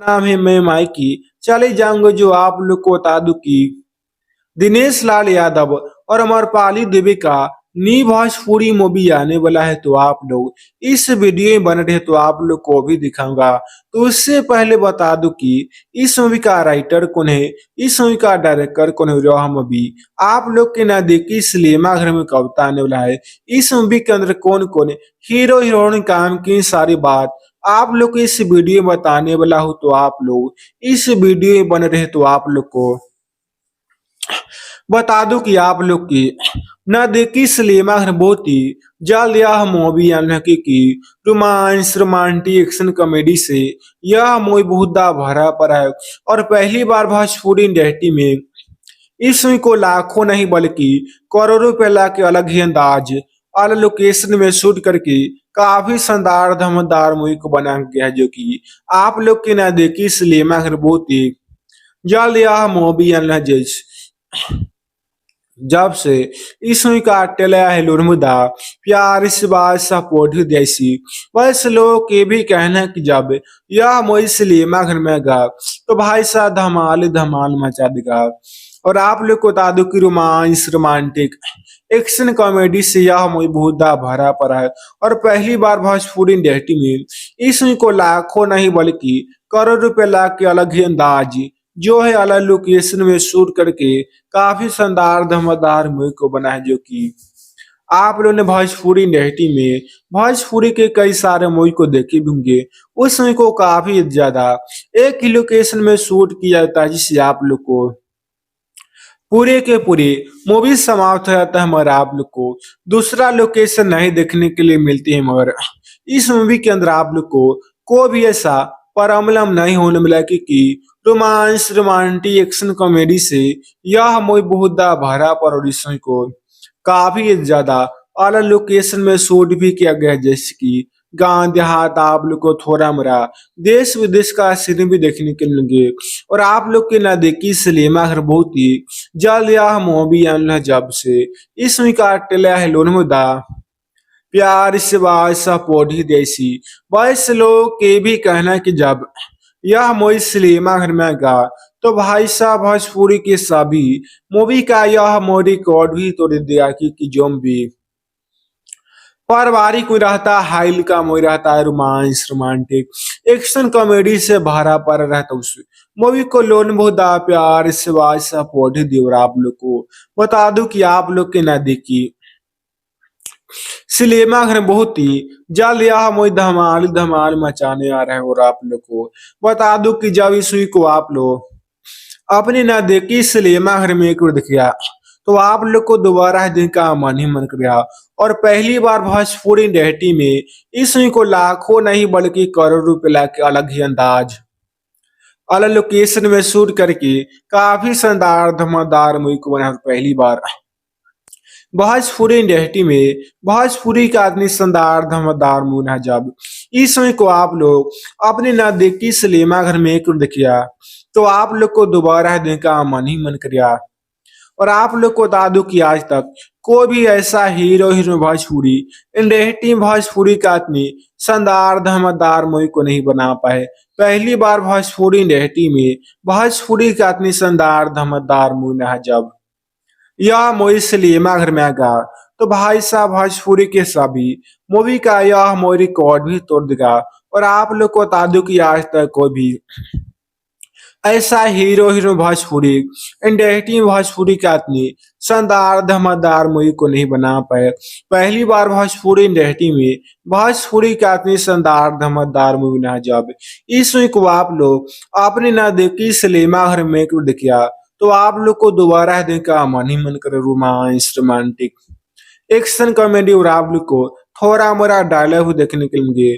नाम है मैं माइकी। चले जाऊंगा जो आप लोग को बता दूं कि दिनेश लाल यादव और अमरपाली देवी का नी भोजपुरी मूवी आने वाला है। तो आप लोग इस वीडियो में बन रहे तो आप लोग को भी दिखाऊंगा। तो उससे पहले बता दूं कि इस मूवी का राइटर कौन है, इस मूवी का डायरेक्टर कौन है, यह मूवी आप लोग के ना देखी सिनेमा घर में कब आने वाला है, इस मूवी के अंदर कौन कौन है, हीरो हीरोइन काम की सारी बात आप लोग को इस वीडियो में बताने वाला हूँ। तो आप लोग इस वीडियो में बन रहे तो आप लोग को बता दूं कि आप लोग की न देखी सिनेमा घर बहुत ही जल्द यह मूवी आने की रोमांस रोमांटिक एक्शन कॉमेडी से यह मूवी बहुत भरा पड़ा है और पहली बार भोजपुरी इंडस्ट्री में इस मूवी को लाखों नहीं बल्कि करोड़ों रुपए ला के अलग ही अंदाज अलग लोकेशन में शूट करके काफी शानदार धमाकेदार मूवी को बनाया गया है, जो कि आप लोग की न देखी सिनेमा घर बहुत ही जल्द यह मूवी आना जब से इस मूवी का टेलर है लुरमुदा प्यार इस बात सपोर्ट जैसी वैसे लोगों के भी कहना है कि जब यह मूवी सिनेमा घर में गा तो भाई साहब धमाल धमाल मचा देगा। और आप लोग को बता दूं कि रोमांस रोमांटिक एक्शन कॉमेडी से यह मूवी बहुत भरा पड़ा है और पहली बार भोजपुरी इंडस्ट्री में इस मूवी को लाखों नहीं बल्कि करोड़ रुपए ला के अलग ही अंदाज जो है अलग लोकेशन में शूट करके काफी शानदार धमाकेदार मूवी को बना है, जो कि आप लोगों ने भोजपुरी इंडस्ट्री में भोजपुरी के कई सारे मूवी को देखे भी होंगे। उस मूवी को काफी ज्यादा एक ही लोकेशन में शूट किया जाता है, जिससे आप लोग को पूरे के पूरे मूवी समाप्त हो जाता है मगर आप लोग को दूसरा लोकेशन नहीं देखने के लिए मिलती है। मगर इस मूवी के अंदर आप लोग को भी ऐसा प्रॉब्लम नहीं होने मिला कि रोमांस रोमांटिक एक्शन कॉमेडी से यह मूवी बहुत भरा पर और इस मूवी को काफी ज्यादा अलग लोकेशन में शूट भी किया गया है, जैसे कि गांव देहात आप लोग को थोड़ा मोरा देश विदेश का सीन भी देखने के लिए और आप लोग के ना देखी सिनेमा घर बहुत ही जल्द यह मूवी आना जब से इस मूवी का टेलर है लोनमुदा प्यार से बात सपोर्ट ही जैसी वैस लोग के भी कहना है कि जब यह मूवी सिनेमा घर में गा तो भाई साहब भोजपुरी के सभी मूवी का यह मूवी रिकॉर्ड भी तोड़ दिया कि जो भी पारिवारिक में रहता है हाइल का मूवी रहता है रोमांस रोमांटिक एक्शन कॉमेडी से भरा पड़ा रहता है उस मूवी को लोन बहुत प्यार से बात सपोर्ट ही दी। और आप लोग को बता दूं कि आप लोग के ना देखी सिनेमा घर बहुत ही जल्द यह मूवी धमाल धमाल मचाने आ रहा है। और आप लोग को बता दूं कि जब इस मूवी को आप लोग अपने ना देखी सिनेमा घर में एक बार देखिया तो आप लोग को दोबारा दिन का मन ही मन कर गया और पहली बार भोजपुरी इंडस्ट्री में इस मूवी को लाखों नहीं बल्कि करोड़ रुपए ला के अलग ही अंदाज अलग लोकेशन में शूट करके काफी शानदार धमाकेदार मूवी को बना पहली बार भोजपुरी इंडस्ट्री में भोजपुरी का आदमी शानदार धमाकेदार मूवी है। जब इस समय को आप लोग अपने ना देखी सिनेमा घर में एक देखिया तो आप लोग को दोबारा देखने का मन ही मन करिया। और आप लोग को बता दूं कि आज तक कोई भी ऐसा hero hero Bhojpuri industry Bhojpuri का आदमी शानदार धमाकेदार मूवी को नहीं बना पाए। पहली बार भोजपुरी इंडस्ट्री में भोजपुरी का आदमी शानदार धमाकेदार मूवी ना जब यह मूवी सिनेमा घर में आएगा तो भाई साहब भोजपुरी के सभी मूवी का यह मूवी रिकॉर्ड भी तोड़ देगा। और आप लोग को बता दूं कि आज तक कोई भी ऐसा hero hero Bhojpuri industry Bhojpuri का आदमी शानदार धमाकेदार मूवी को नहीं बना पाए। पहली बार भोजपुरी इंडस्ट्री में भोजपुरी का आदमी शानदार धमाकेदार मूवी ना जब इस मूवी को आप लोग आपने ना देखी सिनेमा घर में देखिया तो आप लोग को दोबारा देखने का मन ही मन करे। रोमांस रोमांटिक एक्शन कॉमेडी और आप लोग को थोड़ा मोरा डायलॉग देखने के लिए